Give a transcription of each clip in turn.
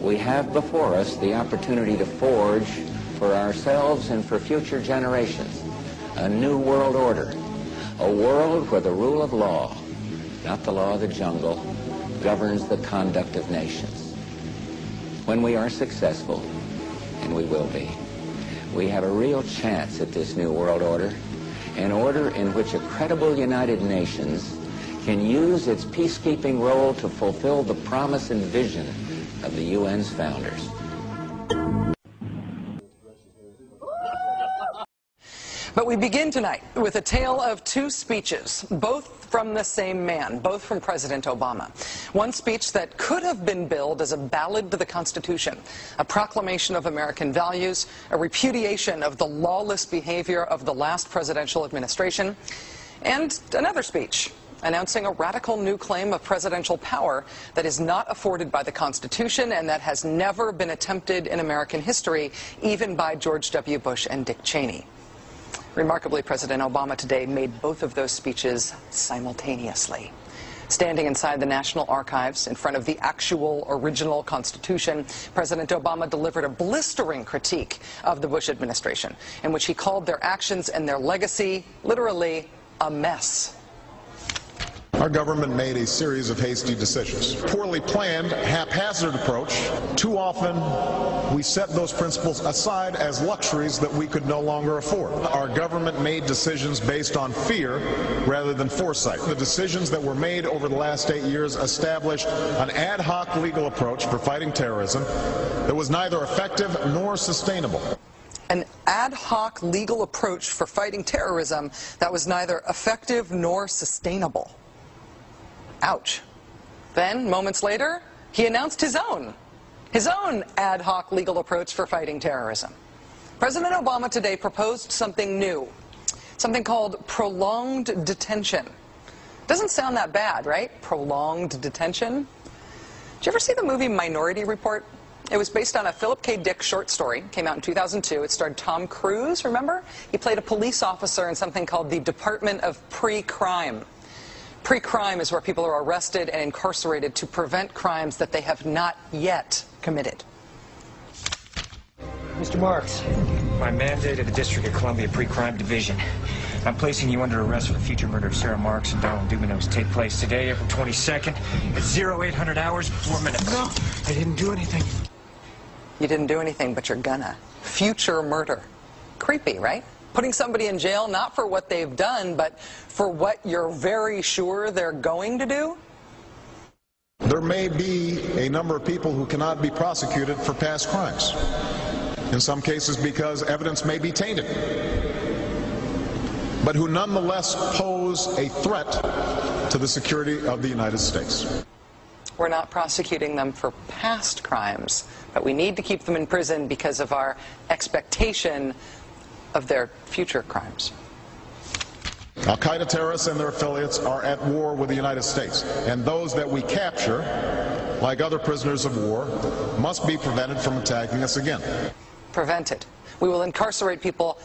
we have before us the opportunity to forge for ourselves and for future generations a new world order, a world where the rule of law, not the law of the jungle, governs the conduct of nations. When we are successful, and we will be, we have a real chance at this new world order, an order in which a credible United Nations can use its peacekeeping role to fulfill the promise and vision of the UN's founders. But we begin tonight with a tale of two speeches, both from the same man, both from President Obama. One speech that could have been billed as a ballad to the Constitution, a proclamation of American values, a repudiation of the lawless behavior of the last presidential administration, and another speech announcing a radical new claim of presidential power that is not afforded by the Constitution and that has never been attempted in American history, even by George W. Bush and Dick Cheney. Remarkably, President Obama today made both of those speeches simultaneously. Standing inside the National Archives in front of the actual original Constitution, President Obama delivered a blistering critique of the Bush administration, in which he called their actions and their legacy literally a mess. Our government made a series of hasty decisions. Poorly planned, haphazard approach. Too often, we set those principles aside as luxuries that we could no longer afford. Our government made decisions based on fear rather than foresight. The decisions that were made over the last 8 years established an ad hoc legal approach for fighting terrorism that was neither effective nor sustainable. An ad hoc legal approach for fighting terrorism that was neither effective nor sustainable. Ouch. Then, moments later, he announced his own ad hoc legal approach for fighting terrorism. President Obama today proposed something new, something called prolonged detention. Doesn't sound that bad, right? Prolonged detention. Did you ever see the movie Minority Report? It was based on a Philip K. Dick short story. Came out in 2002. It starred Tom Cruise, remember? He played a police officer in something called the Department of Pre-Crime. Pre-crime is where people are arrested and incarcerated to prevent crimes that they have not yet committed. Mr. Marks. By mandate of the District of Columbia Pre-Crime Division, I'm placing you under arrest for the future murder of Sarah Marks and Donald Dubinos. Take place today, April 22nd, at 0800 hours, 4 minutes. No, I didn't do anything. You didn't do anything, but you're gonna. Future murder. Creepy, right? Putting somebody in jail not for what they've done, but for what you're very sure they're going to do? There may be a number of people who cannot be prosecuted for past crimes. In some cases because evidence may be tainted, but who nonetheless pose a threat to the security of the United States. We're not prosecuting them for past crimes, but we need to keep them in prison because of our expectation of their future crimes. Al-Qaeda terrorists and their affiliates are at war with the United States, and those that we capture, like other prisoners of war, must be prevented from attacking us again. Prevented. We will incarcerate people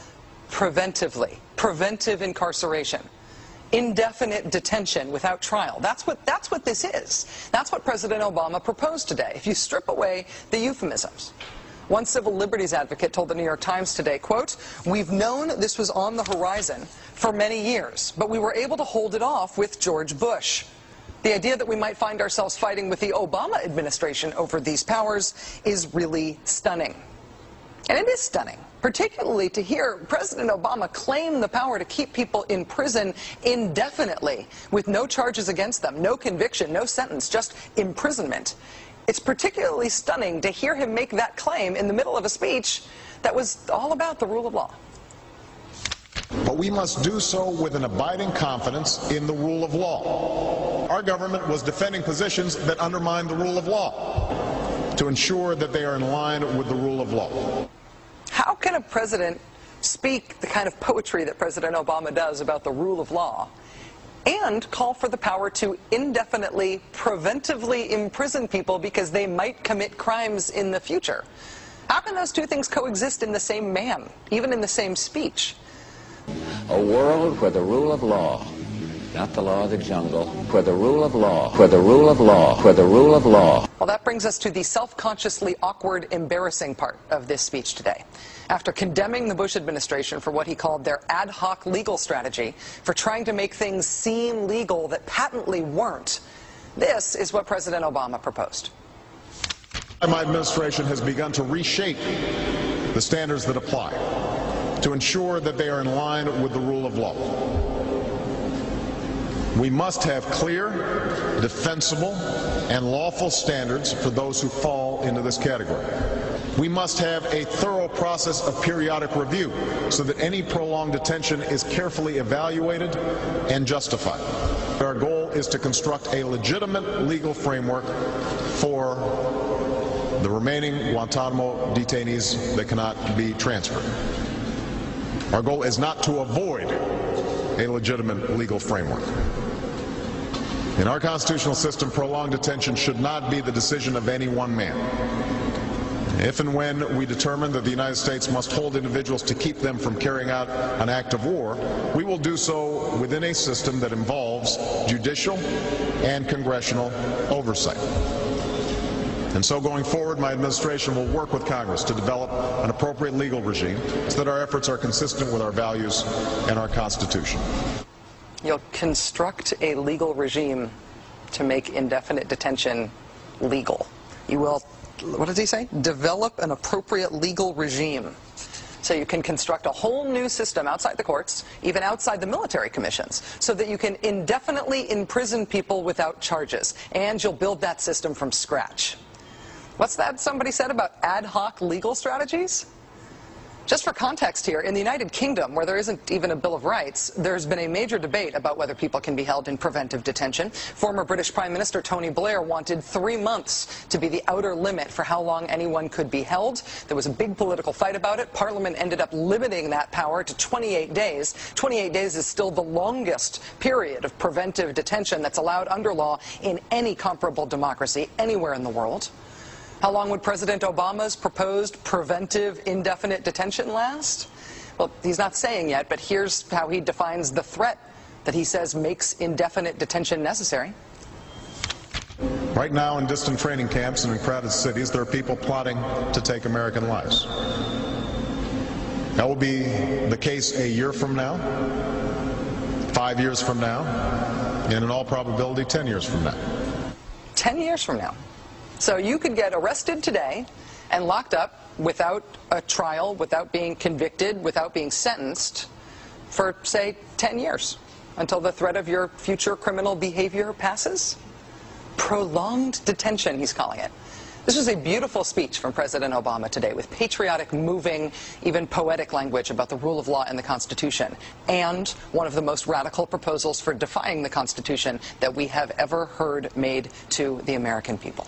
preventively. Preventive incarceration. Indefinite detention without trial. That's what this is. That's what President Obama proposed today, if you strip away the euphemisms. One civil liberties advocate told the New York Times today, quote, "We've known this was on the horizon for many years, but we were able to hold it off with George Bush. The idea that we might find ourselves fighting with the Obama administration over these powers is really stunning." And it is stunning, particularly to hear President Obama claim the power to keep people in prison indefinitely with no charges against them, no conviction, no sentence, just imprisonment. It's particularly stunning to hear him make that claim in the middle of a speech that was all about the rule of law. But we must do so with an abiding confidence in the rule of law. Our government was defending positions that undermine the rule of law to ensure that they are in line with the rule of law. How can a president speak the kind of poetry that President Obama does about the rule of law and call for the power to indefinitely, preventively imprison people because they might commit crimes in the future? How can those two things coexist in the same man, even in the same speech? A world where the rule of law, not the law of the jungle, for the rule of law, for the rule of law, for the rule of law. Well, that brings us to the self-consciously awkward, embarrassing part of this speech today. After condemning the Bush administration for what he called their ad hoc legal strategy for trying to make things seem legal that patently weren't, this is what President Obama proposed. My administration has begun to reshape the standards that apply to ensure that they are in line with the rule of law. We must have clear, defensible, and lawful standards for those who fall into this category. We must have a thorough process of periodic review so that any prolonged detention is carefully evaluated and justified. Our goal is to construct a legitimate legal framework for the remaining Guantanamo detainees that cannot be transferred. Our goal is not to avoid a legitimate legal framework. In our constitutional system, prolonged detention should not be the decision of any one man. If and when we determine that the United States must hold individuals to keep them from carrying out an act of war, we will do so within a system that involves judicial and congressional oversight. And so going forward, my administration will work with Congress to develop an appropriate legal regime so that our efforts are consistent with our values and our Constitution. You'll construct a legal regime to make indefinite detention legal. You will, what does he say? Develop an appropriate legal regime. So you can construct a whole new system outside the courts, even outside the military commissions, so that you can indefinitely imprison people without charges. And you'll build that system from scratch. What's that somebody said about ad hoc legal strategies? Just for context here, in the United Kingdom, where there isn't even a Bill of Rights, there's been a major debate about whether people can be held in preventive detention. Former British Prime Minister Tony Blair wanted 3 months to be the outer limit for how long anyone could be held. There was a big political fight about it. Parliament ended up limiting that power to 28 days. 28 days is still the longest period of preventive detention that's allowed under law in any comparable democracy anywhere in the world. How long would President Obama's proposed preventive indefinite detention last? Well, he's not saying yet, but here's how he defines the threat that he says makes indefinite detention necessary. Right now, in distant training camps and in crowded cities, there are people plotting to take American lives. That will be the case a year from now, 5 years from now, and in all probability 10 years from now. 10 years from now. So you could get arrested today and locked up without a trial, without being convicted, without being sentenced for, say, 10 years until the threat of your future criminal behavior passes. Prolonged detention, he's calling it. This was a beautiful speech from President Obama today with patriotic, moving, even poetic language about the rule of law and the Constitution, and one of the most radical proposals for defying the Constitution that we have ever heard made to the American people.